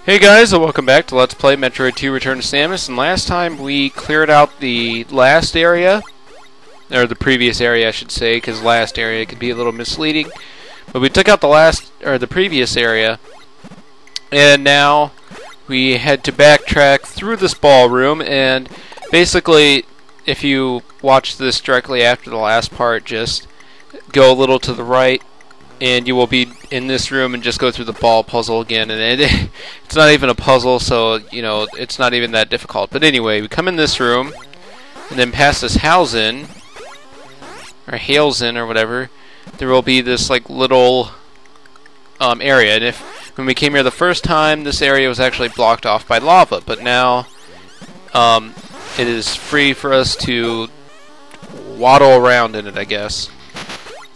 Hey guys, and welcome back to Let's Play Metroid 2 Return to Samus. And last time we cleared out the last area, or the previous area I should say, because last area could be a little misleading. But we took out the previous area, and now we had to backtrack through this ballroom. And basically, if you watch this directly after the last part, just go a little to the right, and you will be in this room and just go through the ball puzzle again. And it's not even a puzzle, so you know it's not even that difficult. But anyway, we come in this room and then past this Halzen or Halzen or whatever, there will be this like little area. And when we came here the first time, this area was actually blocked off by lava, but now it is free for us to waddle around in it, I guess.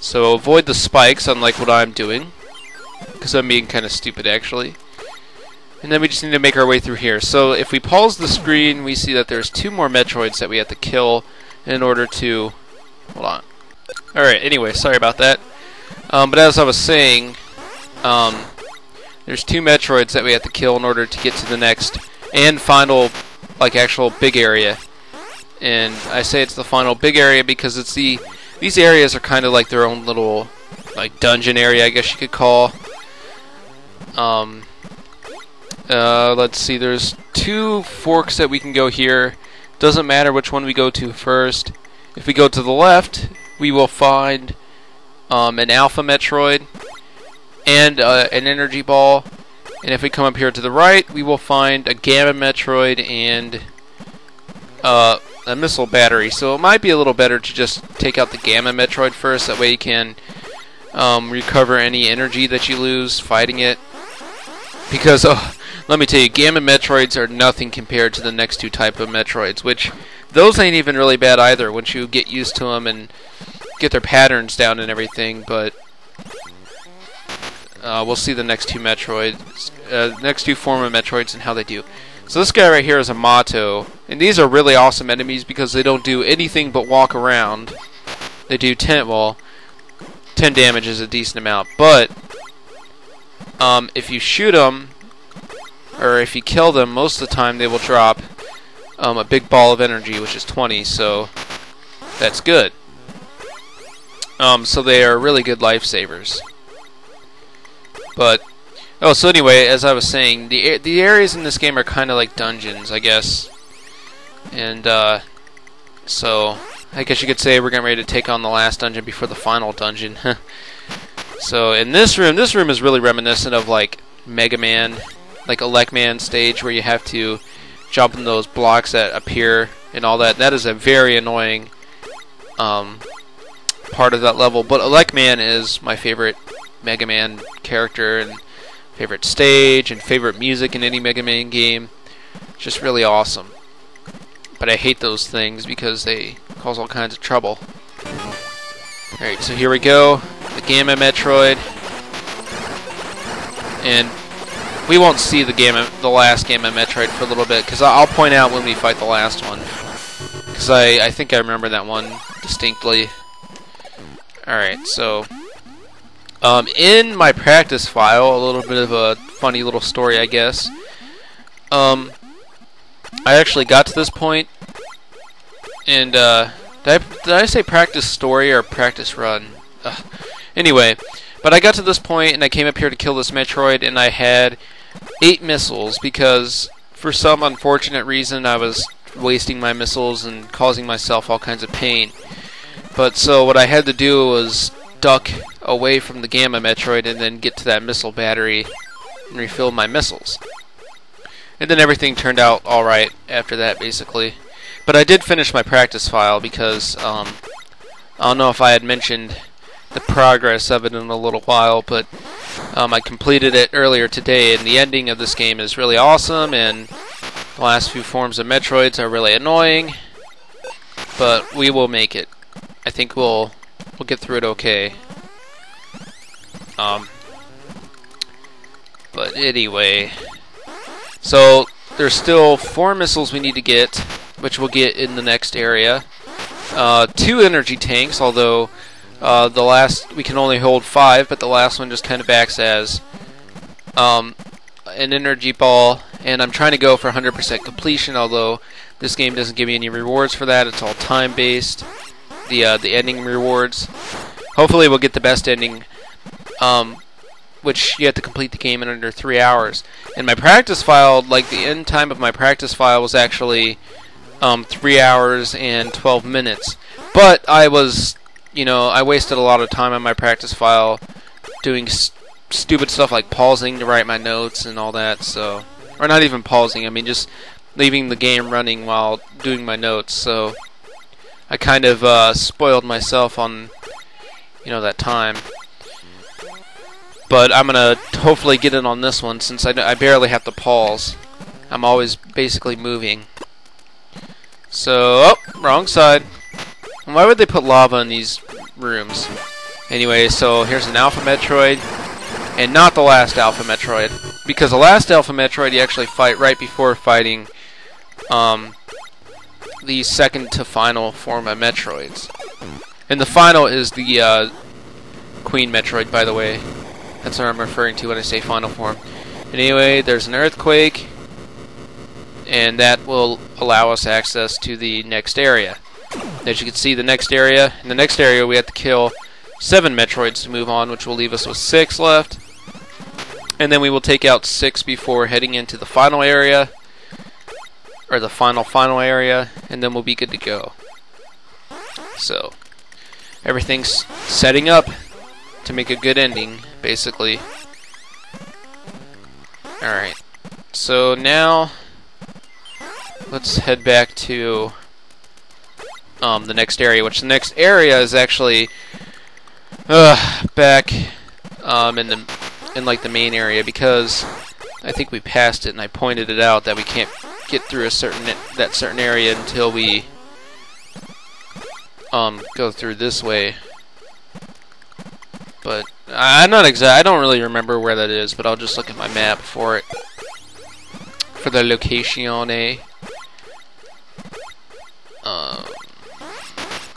So avoid the spikes, unlike what I'm doing, because I'm being kind of stupid actually. And then we just need to make our way through here. So if we pause the screen, we see that there's 2 more Metroids that we have to kill in order to... Hold on. Alright, anyway, sorry about that. But as I was saying, there's 2 Metroids that we have to kill in order to get to the next and final, like, actual big area. And I say it's the final big area because it's these areas are kind of like their own little, like, dungeon area, I guess you could call. Let's see, there's 2 forks that we can go here. Doesn't matter which one we go to first. If we go to the left, we will find an Alpha Metroid and an energy ball. And if we come up here to the right, we will find a Gamma Metroid and a missile battery. So it might be a little better to just take out the Gamma Metroid first. That way you can recover any energy that you lose fighting it. Because let me tell you, Gamma Metroids are nothing compared to the next 2 type of Metroids, which those ain't even really bad either once you get used to them and get their patterns down and everything. But we'll see the next 2 Metroids, next 2 form of Metroids and how they do. So this guy right here is a Mato, and these are really awesome enemies because they don't do anything but walk around. They do 10 damage is a decent amount, but if you shoot them, or if you kill them, most of the time they will drop a big ball of energy, which is 20, so that's good. So they are really good lifesavers. But so anyway, as I was saying, the areas in this game are kind of like dungeons, I guess. And so I guess you could say we're getting ready to take on the last dungeon before the final dungeon. So in this room is really reminiscent of like Mega Man, like a Lek-Man stage where you have to jump in those blocks that appear and all that. That is a very annoying part of that level. But Lek-Man is my favorite Mega Man character and favorite stage and favorite music in any Mega Man game. It's just really awesome. But I hate those things because they cause all kinds of trouble. Alright, so here we go. The Gamma Metroid. And we won't see the last Gamma Metroid for a little bit, because I'll point out when we fight the last one. Because I think I remember that one distinctly. Alright, so in my practice file, a little bit of a funny little story, I guess. I actually got to this point, and did I say practice story or practice run? Anyway, but I got to this point, and I came up here to kill this Metroid, and I had 8 missiles because for some unfortunate reason I was wasting my missiles and causing myself all kinds of pain. But so what I had to do was duck away from the Gamma Metroid and then get to that missile battery and refill my missiles. And then everything turned out alright after that, basically. But I did finish my practice file because I don't know if I had mentioned the progress of it in a little while, but I completed it earlier today, and the ending of this game is really awesome, and the last few forms of Metroids are really annoying, but we will make it. I think we'll get through it okay. But anyway, so there's still 4 missiles we need to get, which we'll get in the next area. 2 energy tanks, although the last we can only hold 5, but the last one just kind of acts as an energy ball, and I'm trying to go for 100% completion, although this game doesn't give me any rewards for that. It's all time-based, the ending rewards. Hopefully we'll get the best ending, which you have to complete the game in under 3 hours. And my practice file, like the end time of my practice file was actually 3 hours and 12 minutes. But I was, I wasted a lot of time on my practice file doing stupid stuff like pausing to write my notes and all that, so, or not even pausing, I mean just leaving the game running while doing my notes, so I kind of spoiled myself on, that time. But I'm gonna hopefully get it on this one, since I barely have to pause. I'm always basically moving. So, wrong side. Why would they put lava in these rooms? Anyway, so here's an Alpha Metroid, and not the last Alpha Metroid, because the last Alpha Metroid you actually fight right before fighting the second to final form of Metroids. And the final is the Queen Metroid, by the way. That's what I'm referring to when I say final form. Anyway, there's an earthquake, and that will allow us access to the next area. As you can see, in the next area we have to kill 7 Metroids to move on, which will leave us with 6 left. And then we will take out 6 before heading into the final area, or the final area, and then we'll be good to go. So, everything's setting up to make a good ending, basically. Alright, so now let's head back to the next area, which the next area is actually back in like the main area, because I think we passed it and I pointed it out that we can't get through that certain area until we go through this way. But I don't really remember where that is, but I'll just look at my map for it, for the location.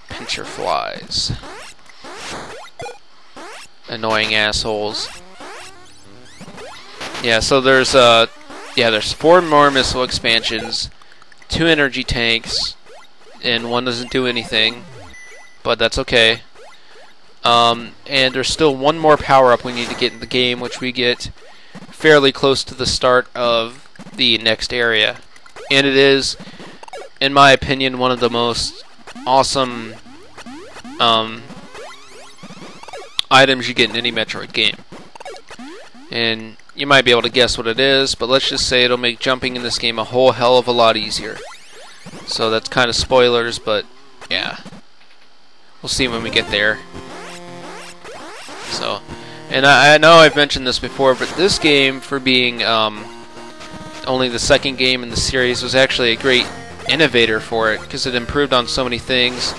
Pincher flies. Annoying assholes. Yeah, so there's 4 more missile expansions, 2 energy tanks, and 1 doesn't do anything, but that's okay. And there's still 1 more power-up we need to get in the game, which we get fairly close to the start of the next area. And it is, in my opinion, one of the most awesome items you get in any Metroid game. And you might be able to guess what it is, but let's just say it'll make jumping in this game a whole hell of a lot easier. So that's kind of spoilers, but yeah. We'll see when we get there. So, and I know I've mentioned this before, but this game, for being only the second game in the series, was actually a great innovator for it, because it improved on so many things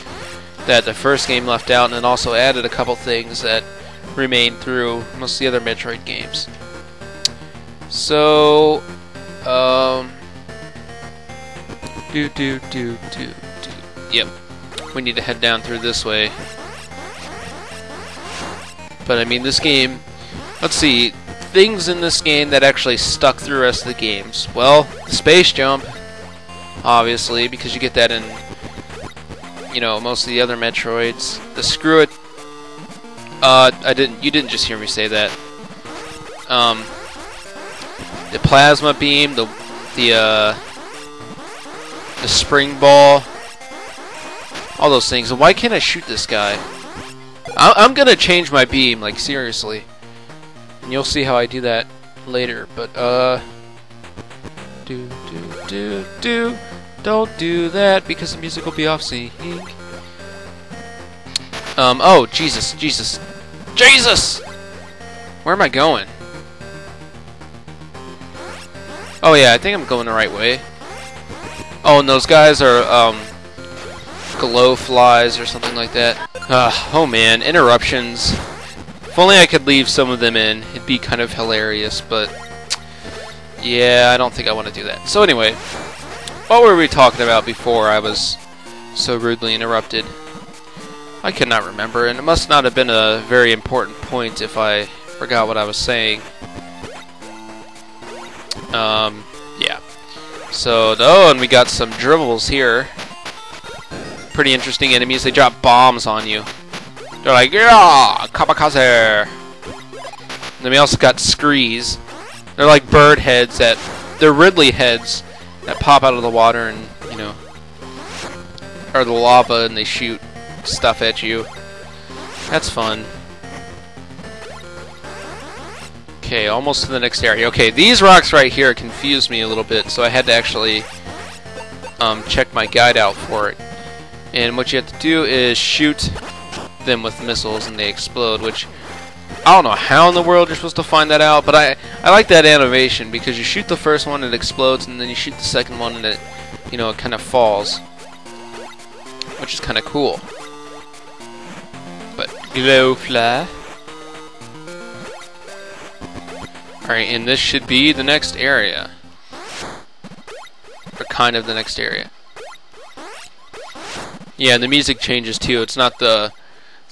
that the first game left out, and it also added a couple things that remained through most of the other Metroid games. So, yep, we need to head down through this way. But I mean, this game, let's see, things in this game that actually stuck through the rest of the games. Well, the space jump, obviously, because you get that in, most of the other Metroids. The screw it, you didn't just hear me say that. The plasma beam, the spring ball, all those things. And why can't I shoot this guy? I'm gonna change my beam, like seriously, and you'll see how I do that later. But don't do that, because the music will be off sync. Oh Jesus! Where am I going? Oh yeah, I think I'm going the right way. Oh, and those guys are glow flies or something like that. Oh man, interruptions. If only I could leave some of them in, it'd be kind of hilarious, but yeah, I don't think I want to do that. So anyway, what were we talking about before I was so rudely interrupted? I cannot remember, and it must not have been a very important point if I forgot what I was saying. Yeah. So, oh, and we got some dribbles here. Pretty interesting enemies. They drop bombs on you. They're like, yeah, kamikaze. And then we also got screes. They're like bird heads they're Ridley heads that pop out of the water and, you know, or the lava, and they shoot stuff at you. That's fun. Okay, almost to the next area. Okay, these rocks right here confused me a little bit, so I had to actually check my guide out for it. And what you have to do is shoot them with missiles and they explode, which I don't know how in the world you're supposed to find that out, but I like that animation because you shoot the first one, it explodes, and then you shoot the second one and it, you know, it kind of falls, which is kind of cool. But glow fly. Alright, and this should be the next area. Or kind of the next area. Yeah, and the music changes too. It's not the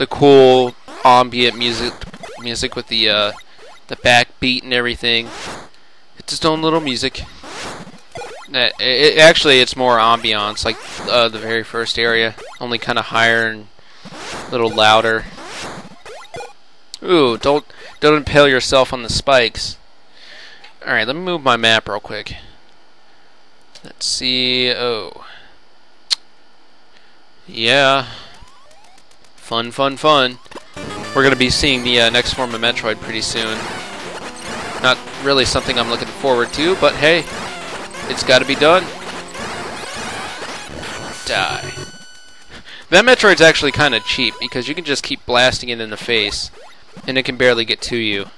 cool ambient music with the backbeat and everything. It's its own little music. Actually, it's more ambiance, like the very first area, only kind of higher and a little louder. Ooh, don't impale yourself on the spikes. Alright, let me move my map real quick. Let's see. Oh. Yeah. Fun, fun, fun. We're going to be seeing the next form of Metroid pretty soon. Not really something I'm looking forward to, but hey, it's got to be done. Die. That Metroid's actually kind of cheap because you can just keep blasting it in the face and it can barely get to you.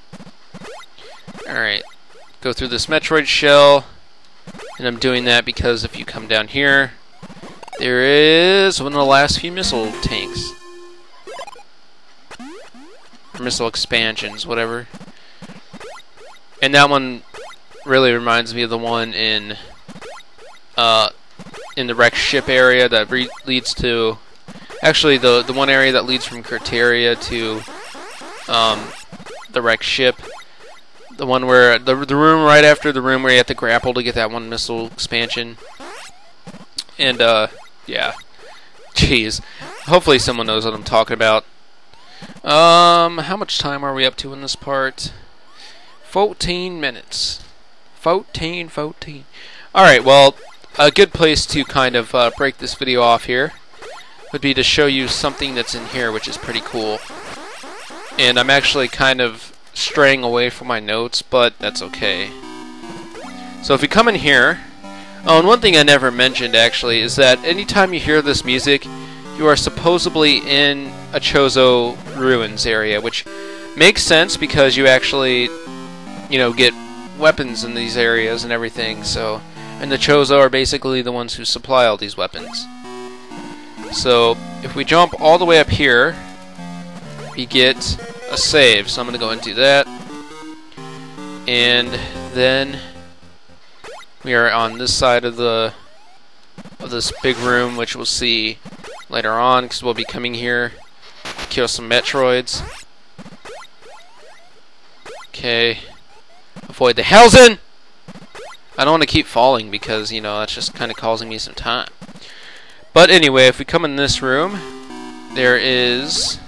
Alright. Go through this Metroid shell, and I'm doing that because if you come down here, there is one of the last few missile tanks. Or missile expansions, whatever. And that one really reminds me of the one in the wrecked ship area that leads to... Actually, the one area that leads from Criteria to the wrecked ship. The one where the room right after the room where you have to grapple to get that one missile expansion. And yeah. Jeez. Hopefully someone knows what I'm talking about. How much time are we up to in this part? 14 minutes. 14. Alright, well, a good place to kind of break this video off here would be to show you something that's in here, which is pretty cool. And I'm actually kind of straying away from my notes, but that's okay. So if you come in here, oh, and one thing I never mentioned actually is that anytime you hear this music, you are supposedly in a Chozo ruins area, which makes sense because you actually, you know, get weapons in these areas and everything. So, and the Chozo are basically the ones who supply all these weapons. So if we jump all the way up here, we get a save, so I'm going to go and do that. And then we are on this side of this big room, which we'll see later on, because we'll be coming here to kill some Metroids. Okay. Avoid the Hellzen! I don't want to keep falling because, you know, that's just kind of causing me some time. But anyway, if we come in this room, there is...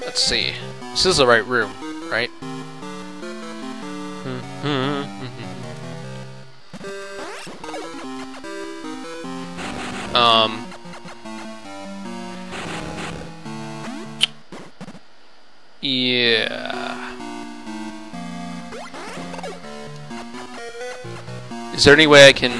Let's see. This is the right room, right? Yeah. Is there any way I can...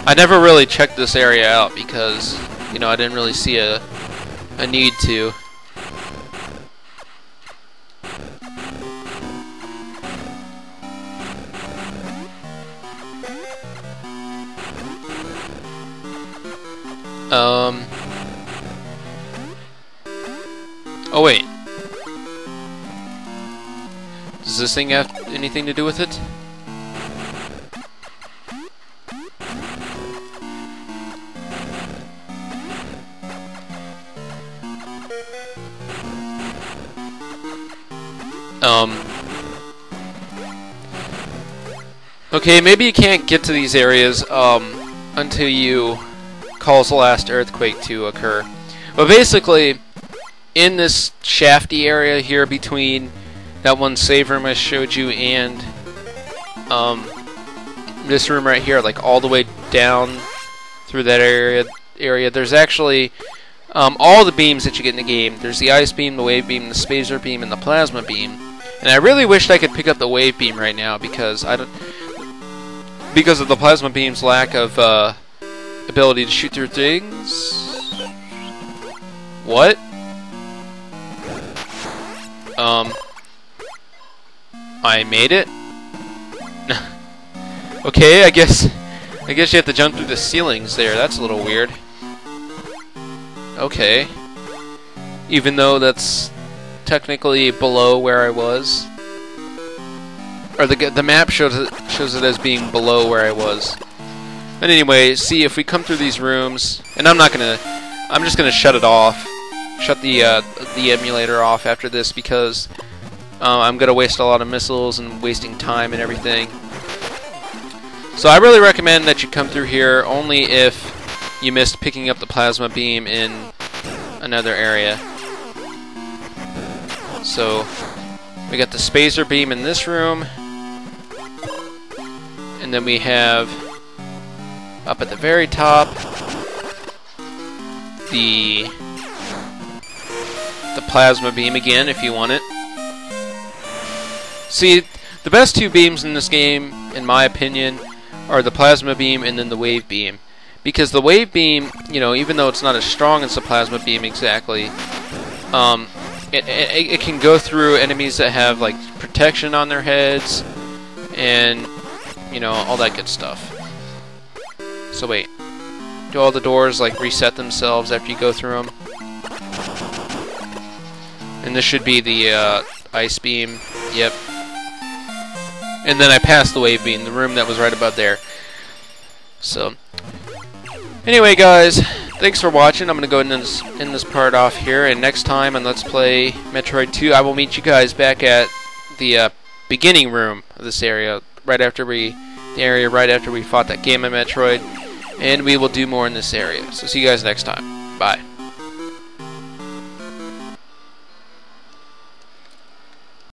I never really checked this area out because, you know, I didn't really see a need to. Oh wait. this thing have anything to do with it? Okay, maybe you can't get to these areas until you cause the last earthquake to occur. But basically, in this shafty area here between that one save room I showed you and this room right here, like all the way down through that area, there's actually all the beams that you get in the game. There's the ice beam, the wave beam, the spacer beam, and the plasma beam. And I really wished I could pick up the wave beam right now because because of the plasma beam's lack of ability to shoot through things. What? I made it? Okay, I guess you have to jump through the ceilings there. That's a little weird. Okay. Even though that's technically below where I was. Or the map shows it as being below where I was. But anyway, see, if we come through these rooms, and I'm just gonna shut it off. Shut the emulator off after this because I'm gonna waste a lot of missiles and wasting time and everything. So I really recommend that you come through here only if you missed picking up the plasma beam in another area. So we got the spacer beam in this room, and then we have up at the very top the plasma beam again if you want it. See, the best two beams in this game, in my opinion, are the plasma beam and then the wave beam. Because the wave beam, you know, even though it's not as strong as the plasma beam exactly, it can go through enemies that have like protection on their heads and, you know, all that good stuff. So wait, do all the doors like reset themselves after you go through them? And this should be the ice beam. Yep. And then I passed the wave beam, the room that was right above there. So, anyway, guys, thanks for watching. I'm going to go end this part off here, and next time on Let's Play Metroid 2, I will meet you guys back at the beginning room of this area, right after we fought that game of Metroid, and we will do more in this area. So see you guys next time. Bye.